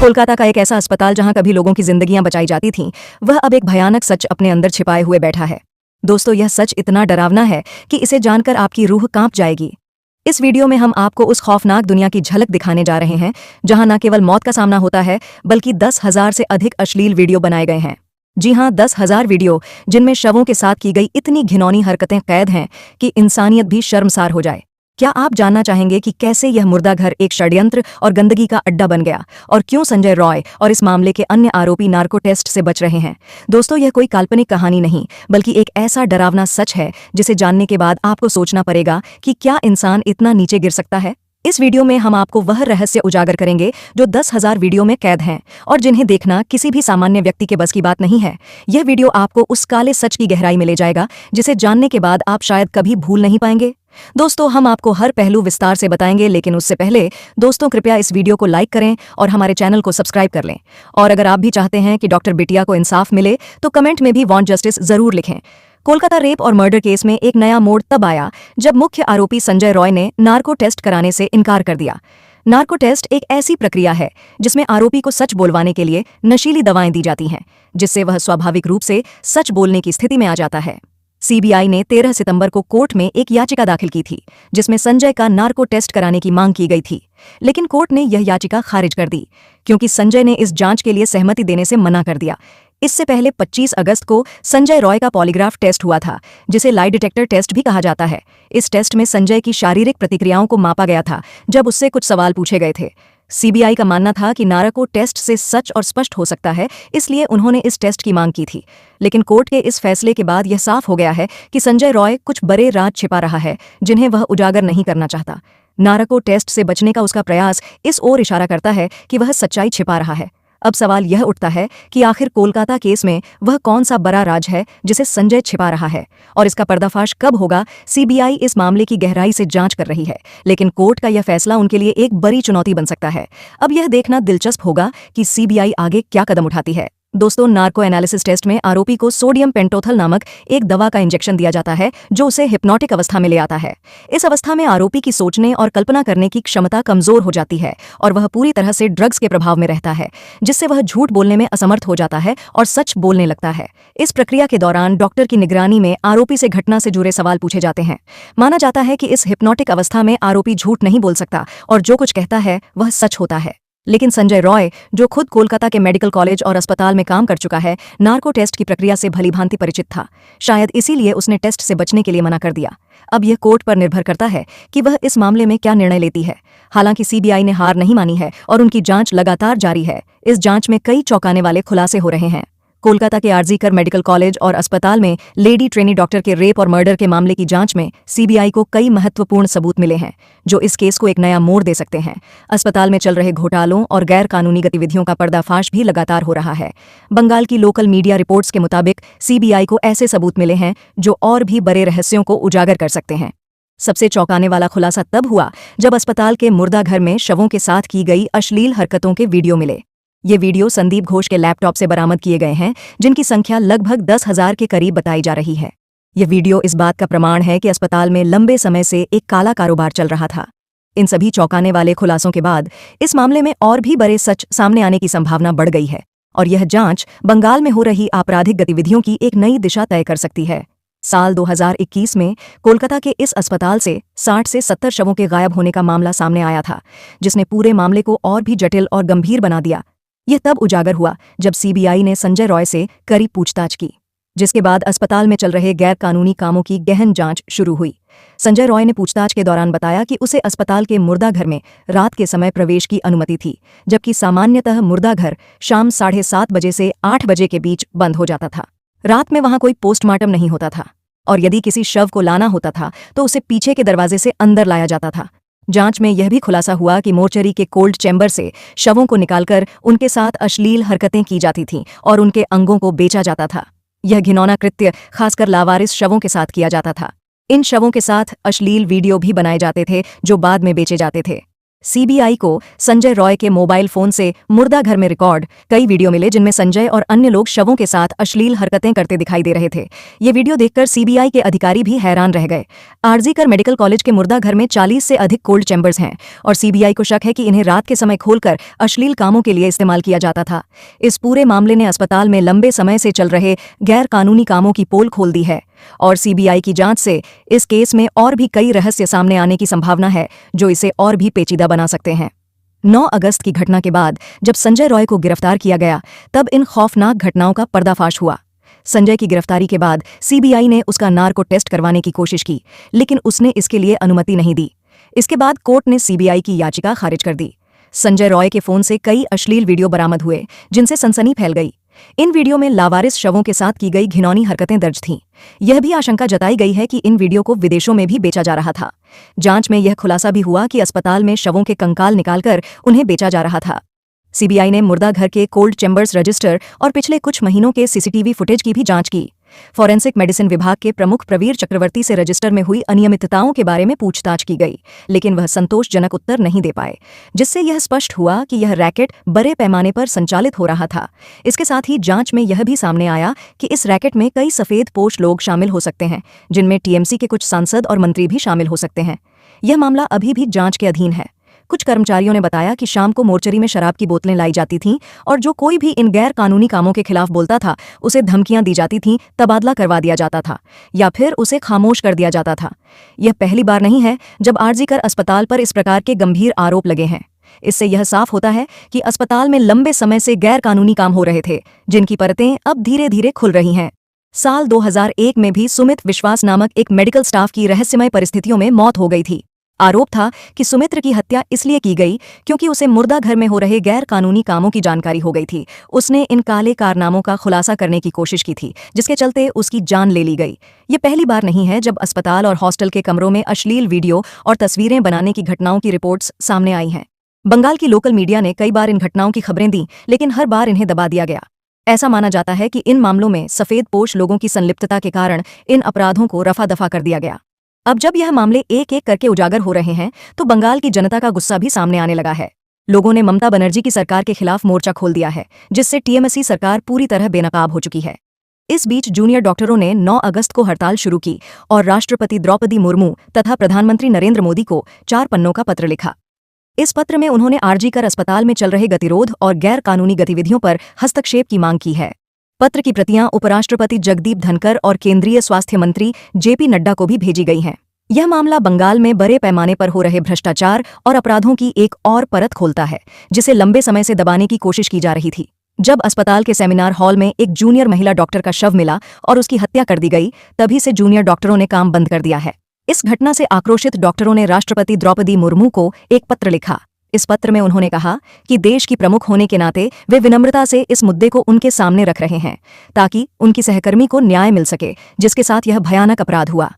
कोलकाता का एक ऐसा अस्पताल जहां कभी लोगों की जिंदगियां बचाई जाती थीं, वह अब एक भयानक सच अपने अंदर छिपाए हुए बैठा है। दोस्तों, यह सच इतना डरावना है कि इसे जानकर आपकी रूह कांप जाएगी। इस वीडियो में हम आपको उस खौफनाक दुनिया की झलक दिखाने जा रहे हैं, जहां न केवल मौत का सामना होता है, बल्कि 10,000 से अधिक अश्लील वीडियो बनाए गए हैं। जी हां, 10,000 वीडियो, जिनमें शवों के साथ की गई इतनी घिनौनी हरकतें कैद हैं कि इंसानियत भी शर्मसार हो जाए। क्या आप जानना चाहेंगे कि कैसे यह मुर्दा घर एक षड्यंत्र और गंदगी का अड्डा बन गया, और क्यों संजय रॉय और इस मामले के अन्य आरोपी नार्को टेस्ट से बच रहे हैं? दोस्तों, यह कोई काल्पनिक कहानी नहीं, बल्कि एक ऐसा डरावना सच है जिसे जानने के बाद आपको सोचना पड़ेगा कि क्या इंसान इतना नीचे गिर सकता है। इस वीडियो में हम आपको वह रहस्य उजागर करेंगे जो 10,000 वीडियो में कैद हैं और जिन्हें देखना किसी भी सामान्य व्यक्ति के बस की बात नहीं है। यह वीडियो आपको उस काले सच की गहराई में ले जाएगा जिसे जानने के बाद आप शायद कभी भूल नहीं पाएंगे। दोस्तों, हम आपको हर पहलू विस्तार से बताएंगे, लेकिन उससे पहले दोस्तों कृपया इस वीडियो को लाइक करें और हमारे चैनल को सब्सक्राइब कर लें। और अगर आप भी चाहते हैं कि डॉक्टर बिटिया को इंसाफ मिले, तो कमेंट में भी वांट जस्टिस जरूर लिखें। कोलकाता रेप और मर्डर केस में एक नया मोड़ तब आया जब मुख्य आरोपी संजय रॉय ने नार्को टेस्ट कराने से इनकार कर दिया। नार्को टेस्ट एक ऐसी प्रक्रिया है जिसमें आरोपी को सच बोलवाने के लिए नशीली दवाएं दी जाती हैं, जिससे वह स्वाभाविक रूप से सच बोलने की स्थिति में आ जाता है। सीबीआई ने 13 सितंबर को कोर्ट में एक याचिका दाखिल की थी, जिसमें संजय का नार्को टेस्ट कराने की मांग की गई थी, लेकिन कोर्ट ने यह याचिका खारिज कर दी क्योंकि संजय ने इस जांच के लिए सहमति देने से मना कर दिया। इससे पहले 25 अगस्त को संजय रॉय का पॉलीग्राफ टेस्ट हुआ था, जिसे लाई डिटेक्टर टेस्ट भी कहा जाता है। इस टेस्ट में संजय की शारीरिक प्रतिक्रियाओं को मापा गया था जब उससे कुछ सवाल पूछे गए थे। सीबीआई का मानना था कि नार्को टेस्ट से सच और स्पष्ट हो सकता है, इसलिए उन्होंने इस टेस्ट की मांग की थी। लेकिन कोर्ट के इस फैसले के बाद यह साफ हो गया है कि संजय रॉय कुछ बड़े राज छिपा रहा है जिन्हें वह उजागर नहीं करना चाहता। नार्को टेस्ट से बचने का उसका प्रयास इस ओर इशारा करता है कि वह सच्चाई छिपा रहा है। अब सवाल यह उठता है कि आखिर कोलकाता केस में वह कौन सा बड़ा राज है जिसे संजय छिपा रहा है, और इसका पर्दाफाश कब होगा। सीबीआई इस मामले की गहराई से जांच कर रही है, लेकिन कोर्ट का यह फैसला उनके लिए एक बड़ी चुनौती बन सकता है। अब यह देखना दिलचस्प होगा कि सीबीआई आगे क्या कदम उठाती है। दोस्तों, नार्को एनालिसिस टेस्ट में आरोपी को सोडियम पेंटोथल नामक एक दवा का इंजेक्शन दिया जाता है जो उसे हिप्नोटिक अवस्था में ले आता है। इस अवस्था में आरोपी की सोचने और कल्पना करने की क्षमता कमजोर हो जाती है और वह पूरी तरह से ड्रग्स के प्रभाव में रहता है, जिससे वह झूठ बोलने में असमर्थ हो जाता है और सच बोलने लगता है। इस प्रक्रिया के दौरान डॉक्टर की निगरानी में आरोपी से घटना से जुड़े सवाल पूछे जाते हैं। माना जाता है कि इस हिप्नोटिक अवस्था में आरोपी झूठ नहीं बोल सकता और जो कुछ कहता है वह सच होता है। लेकिन संजय रॉय, जो खुद कोलकाता के मेडिकल कॉलेज और अस्पताल में काम कर चुका है, नार्को टेस्ट की प्रक्रिया से भलीभांति परिचित था। शायद इसीलिए उसने टेस्ट से बचने के लिए मना कर दिया। अब यह कोर्ट पर निर्भर करता है कि वह इस मामले में क्या निर्णय लेती है। हालांकि सीबीआई ने हार नहीं मानी है और उनकी जांच लगातार जारी है। इस जांच में कई चौंकाने वाले खुलासे हो रहे हैं। कोलकाता के आरजीकर मेडिकल कॉलेज और अस्पताल में लेडी ट्रेनी डॉक्टर के रेप और मर्डर के मामले की जांच में सीबीआई को कई महत्वपूर्ण सबूत मिले हैं जो इस केस को एक नया मोड़ दे सकते हैं। अस्पताल में चल रहे घोटालों और गैर कानूनी गतिविधियों का पर्दाफाश भी लगातार हो रहा है। बंगाल की लोकल मीडिया रिपोर्ट्स के मुताबिक सीबीआई को ऐसे सबूत मिले हैं जो और भी बड़े रहस्यों को उजागर कर सकते हैं। सबसे चौंकाने वाला खुलासा तब हुआ जब अस्पताल के मुर्दा घर में शवों के साथ की गई अश्लील हरकतों के वीडियो मिले। ये वीडियो संदीप घोष के लैपटॉप से बरामद किए गए हैं, जिनकी संख्या लगभग 10,000 के करीब बताई जा रही है। यह वीडियो इस बात का प्रमाण है कि अस्पताल में लंबे समय से एक काला कारोबार चल रहा था। इन सभी चौंकाने वाले खुलासों के बाद इस मामले में और भी बड़े सच सामने आने की संभावना बढ़ गई है, और यह जांच बंगाल में हो रही आपराधिक गतिविधियों की एक नई दिशा तय कर सकती है। साल 2021 में कोलकाता के इस अस्पताल से 60 से 70 शवों के गायब होने का मामला सामने आया था, जिसने पूरे मामले को और भी जटिल और गंभीर बना दिया। यह तब उजागर हुआ जब सीबीआई ने संजय रॉय से करीब पूछताछ की, जिसके बाद अस्पताल में चल रहे गैर कानूनी कामों की गहन जांच शुरू हुई। संजय रॉय ने पूछताछ के दौरान बताया कि उसे अस्पताल के मुर्दा घर में रात के समय प्रवेश की अनुमति थी, जबकि सामान्यतः मुर्दा घर शाम 7:30 बजे से 8 बजे के बीच बंद हो जाता था। रात में वहां कोई पोस्टमार्टम नहीं होता था, और यदि किसी शव को लाना होता था तो उसे पीछे के दरवाजे से अंदर लाया जाता था। जांच में यह भी खुलासा हुआ कि मोर्चरी के कोल्ड चैम्बर से शवों को निकालकर उनके साथ अश्लील हरकतें की जाती थीं और उनके अंगों को बेचा जाता था। यह घिनौना कृत्य खासकर लावारिस शवों के साथ किया जाता था। इन शवों के साथ अश्लील वीडियो भी बनाए जाते थे जो बाद में बेचे जाते थे। सीबीआई को संजय रॉय के मोबाइल फोन से मुर्दा घर में रिकॉर्ड कई वीडियो मिले जिनमें संजय और अन्य लोग शवों के साथ अश्लील हरकतें करते दिखाई दे रहे थे। ये वीडियो देखकर सीबीआई के अधिकारी भी हैरान रह गए। आरजीकर मेडिकल कॉलेज के मुर्दा घर में 40 से अधिक कोल्ड चैम्बर्स हैं और सीबीआई को शक है कि इन्हें रात के समय खोलकर अश्लील कामों के लिए इस्तेमाल किया जाता था। इस पूरे मामले ने अस्पताल में लंबे समय से चल रहे गैर कानूनी कामों की पोल खोल दी है और सीबीआई की जांच से इस केस में और भी कई रहस्य सामने आने की संभावना है जो इसे और भी पेचीदा बना सकते हैं। 9 अगस्त की घटना के बाद जब संजय रॉय को गिरफ्तार किया गया तब इन खौफनाक घटनाओं का पर्दाफाश हुआ। संजय की गिरफ्तारी के बाद सीबीआई ने उसका नार्को टेस्ट करवाने की कोशिश की, लेकिन उसने इसके लिए अनुमति नहीं दी। इसके बाद कोर्ट ने सीबीआई की याचिका खारिज कर दी। संजय रॉय के फोन से कई अश्लील वीडियो बरामद हुए जिनसे सनसनी फैल गई। इन वीडियो में लावारिस शवों के साथ की गई घिनौनी हरकतें दर्ज थीं। यह भी आशंका जताई गई है कि इन वीडियो को विदेशों में भी बेचा जा रहा था। जांच में यह खुलासा भी हुआ कि अस्पताल में शवों के कंकाल निकालकर उन्हें बेचा जा रहा था। सीबीआई ने मुर्दा घर के कोल्ड चैम्बर्स रजिस्टर और पिछले कुछ महीनों के सीसीटीवी फुटेज की भी जांच की। फॉरेंसिक मेडिसिन विभाग के प्रमुख प्रवीर चक्रवर्ती से रजिस्टर में हुई अनियमितताओं के बारे में पूछताछ की गई, लेकिन वह संतोषजनक उत्तर नहीं दे पाए, जिससे यह स्पष्ट हुआ कि यह रैकेट बड़े पैमाने पर संचालित हो रहा था। इसके साथ ही जांच में यह भी सामने आया कि इस रैकेट में कई सफेद पोश लोग शामिल हो सकते हैं, जिनमें टीएमसी के कुछ सांसद और मंत्री भी शामिल हो सकते हैं। यह मामला अभी भी जांच के अधीन है। कुछ कर्मचारियों ने बताया कि शाम को मोर्चरी में शराब की बोतलें लाई जाती थीं और जो कोई भी इन गैर कानूनी कामों के खिलाफ बोलता था उसे धमकियां दी जाती थीं, तबादला करवा दिया जाता था या फिर उसे खामोश कर दिया जाता था। यह पहली बार नहीं है जब आरजीकर अस्पताल पर इस प्रकार के गंभीर आरोप लगे हैं। इससे यह साफ होता है कि अस्पताल में लंबे समय से गैर कानूनी काम हो रहे थे, जिनकी परतें अब धीरे धीरे खुल रही हैं। साल 2001 में भी सुमित विश्वास नामक एक मेडिकल स्टाफ की रहस्यमय परिस्थितियों में मौत हो गई थी। आरोप था कि सुमित्र की हत्या इसलिए की गई क्योंकि उसे मुर्दा घर में हो रहे गैर कानूनी कामों की जानकारी हो गई थी। उसने इन काले कारनामों का खुलासा करने की कोशिश की थी, जिसके चलते उसकी जान ले ली गई। ये पहली बार नहीं है जब अस्पताल और हॉस्टल के कमरों में अश्लील वीडियो और तस्वीरें बनाने की घटनाओं की रिपोर्ट्स सामने आई हैं। बंगाल की लोकल मीडिया ने कई बार इन घटनाओं की खबरें दी, लेकिन हर बार इन्हें दबा दिया गया। ऐसा माना जाता है कि इन मामलों में सफेद पोश लोगों की संलिप्तता के कारण इन अपराधों को रफा दफा कर दिया गया। अब जब यह मामले एक एक करके उजागर हो रहे हैं तो बंगाल की जनता का गुस्सा भी सामने आने लगा है। लोगों ने ममता बनर्जी की सरकार के खिलाफ मोर्चा खोल दिया है, जिससे टीएमसी सरकार पूरी तरह बेनकाब हो चुकी है। इस बीच जूनियर डॉक्टरों ने 9 अगस्त को हड़ताल शुरू की और राष्ट्रपति द्रौपदी मुर्मू तथा प्रधानमंत्री नरेंद्र मोदी को 4 पन्नों का पत्र लिखा। इस पत्र में उन्होंने आरजीकर अस्पताल में चल रहे गतिरोध और गैर कानूनी गतिविधियों पर हस्तक्षेप की मांग की है। पत्र की प्रतियां उपराष्ट्रपति जगदीप धनकर और केंद्रीय स्वास्थ्य मंत्री जेपी नड्डा को भी भेजी गई हैं। यह मामला बंगाल में बड़े पैमाने पर हो रहे भ्रष्टाचार और अपराधों की एक और परत खोलता है, जिसे लंबे समय से दबाने की कोशिश की जा रही थी। जब अस्पताल के सेमिनार हॉल में एक जूनियर महिला डॉक्टर का शव मिला और उसकी हत्या कर दी गई, तभी से जूनियर डॉक्टरों ने काम बंद कर दिया है। इस घटना से आक्रोशित डॉक्टरों ने राष्ट्रपति द्रौपदी मुर्मू को एक पत्र लिखा। इस पत्र में उन्होंने कहा कि देश की प्रमुख होने के नाते वे विनम्रता से इस मुद्दे को उनके सामने रख रहे हैं ताकि उनकी सहकर्मी को न्याय मिल सके, जिसके साथ यह भयानक अपराध हुआ।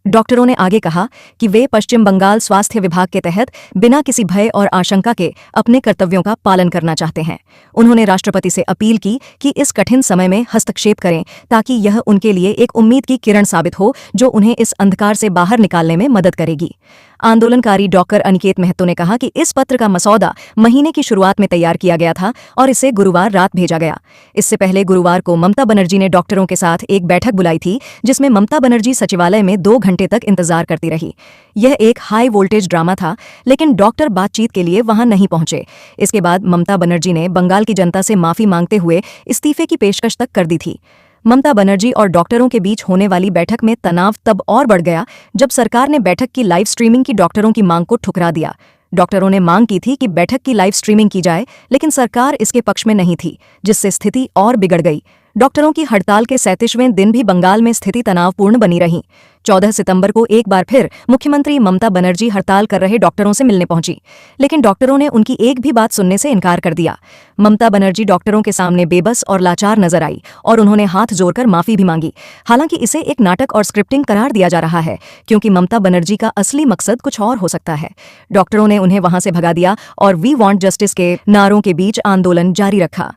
डॉक्टरों ने आगे कहा कि वे पश्चिम बंगाल स्वास्थ्य विभाग के तहत बिना किसी भय और आशंका के अपने कर्तव्यों का पालन करना चाहते हैं। उन्होंने राष्ट्रपति से अपील की कि इस कठिन समय में हस्तक्षेप करें ताकि यह उनके लिए एक उम्मीद की किरण साबित हो जो उन्हें इस अंधकार से बाहर निकालने में मदद करेगी। आंदोलनकारी डॉक्टर अनिकेत महतो ने कहा कि इस पत्र का मसौदा महीने की शुरुआत में तैयार किया गया था और इसे गुरुवार रात भेजा गया। इससे पहले गुरुवार को ममता बनर्जी ने डॉक्टरों के साथ एक बैठक बुलाई थी, जिसमें ममता बनर्जी सचिवालय में 2 घंटे तक इंतजार करती रही। यह एक हाई वोल्टेज ड्रामा था, लेकिन डॉक्टर बातचीत के लिए वहां नहीं पहुंचे। इसके बाद ममता बनर्जी ने बंगाल की जनता से माफी मांगते हुए इस्तीफे की पेशकश तक कर दी थी। ममता बनर्जी और डॉक्टरों के बीच होने वाली बैठक में तनाव तब और बढ़ गया जब सरकार ने बैठक की लाइव स्ट्रीमिंग की डॉक्टरों की मांग को ठुकरा दिया। डॉक्टरों ने मांग की थी कि बैठक की लाइव स्ट्रीमिंग की जाए, लेकिन सरकार इसके पक्ष में नहीं थी, जिससे स्थिति और बिगड़ गई। डॉक्टरों की हड़ताल के 37वें दिन भी बंगाल में स्थिति तनावपूर्ण बनी रही। 14 सितंबर को एक बार फिर मुख्यमंत्री ममता बनर्जी हड़ताल कर रहे डॉक्टरों से मिलने पहुंची, लेकिन डॉक्टरों ने उनकी एक भी बात सुनने से इनकार कर दिया। ममता बनर्जी डॉक्टरों के सामने बेबस और लाचार नजर आई और उन्होंने हाथ जोड़कर माफी भी मांगी। हालांकि इसे एक नाटक और स्क्रिप्टिंग करार दिया जा रहा है, क्योंकि ममता बनर्जी का असली मकसद कुछ और हो सकता है। डॉक्टरों ने उन्हें वहां से भगा दिया और वी वांट जस्टिस के नारों के बीच आंदोलन जारी रखा।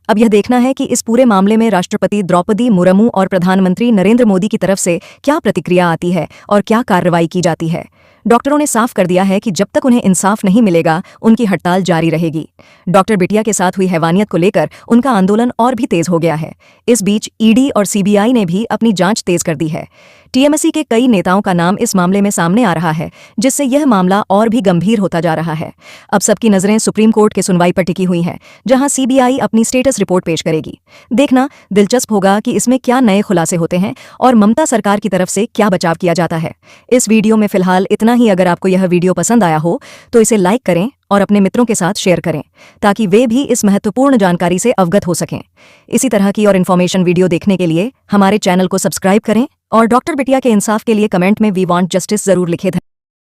अब यह देखना है कि इस पूरे मामले में राष्ट्रपति द्रौपदी मुर्मू और प्रधानमंत्री नरेंद्र मोदी की तरफ से क्या प्रतिक्रिया आती है और क्या कार्रवाई की जाती है। डॉक्टरों ने साफ कर दिया है कि जब तक उन्हें इंसाफ नहीं मिलेगा उनकी हड़ताल जारी रहेगी। डॉक्टर बिटिया के साथ हुई हैवानियत को लेकर उनका आंदोलन और भी तेज हो गया है। इस बीच ईडी और सीबीआई ने भी अपनी जांच तेज कर दी है। टीएमसी के कई नेताओं का नाम इस मामले में सामने आ रहा है, जिससे यह मामला और भी गंभीर होता जा रहा है। अब सबकी नजरें सुप्रीम कोर्ट की सुनवाई पर टिकी हुई हैं, जहां सीबीआई अपनी स्टेटस रिपोर्ट पेश करेगी। देखना दिलचस्प होगा कि इसमें क्या नए खुलासे होते हैं और ममता सरकार की तरफ से क्या बचाव किया जाता है। इस वीडियो में फिलहाल इतना ही। अगर आपको यह वीडियो पसंद आया हो तो इसे लाइक करें और अपने मित्रों के साथ शेयर करें, ताकि वे भी इस महत्वपूर्ण जानकारी से अवगत हो सकें। इसी तरह की और इन्फॉर्मेशन वीडियो देखने के लिए हमारे चैनल को सब्सक्राइब करें और डॉक्टर बिटिया के इंसाफ के लिए कमेंट में वी वांट जस्टिस जरूर लिखें।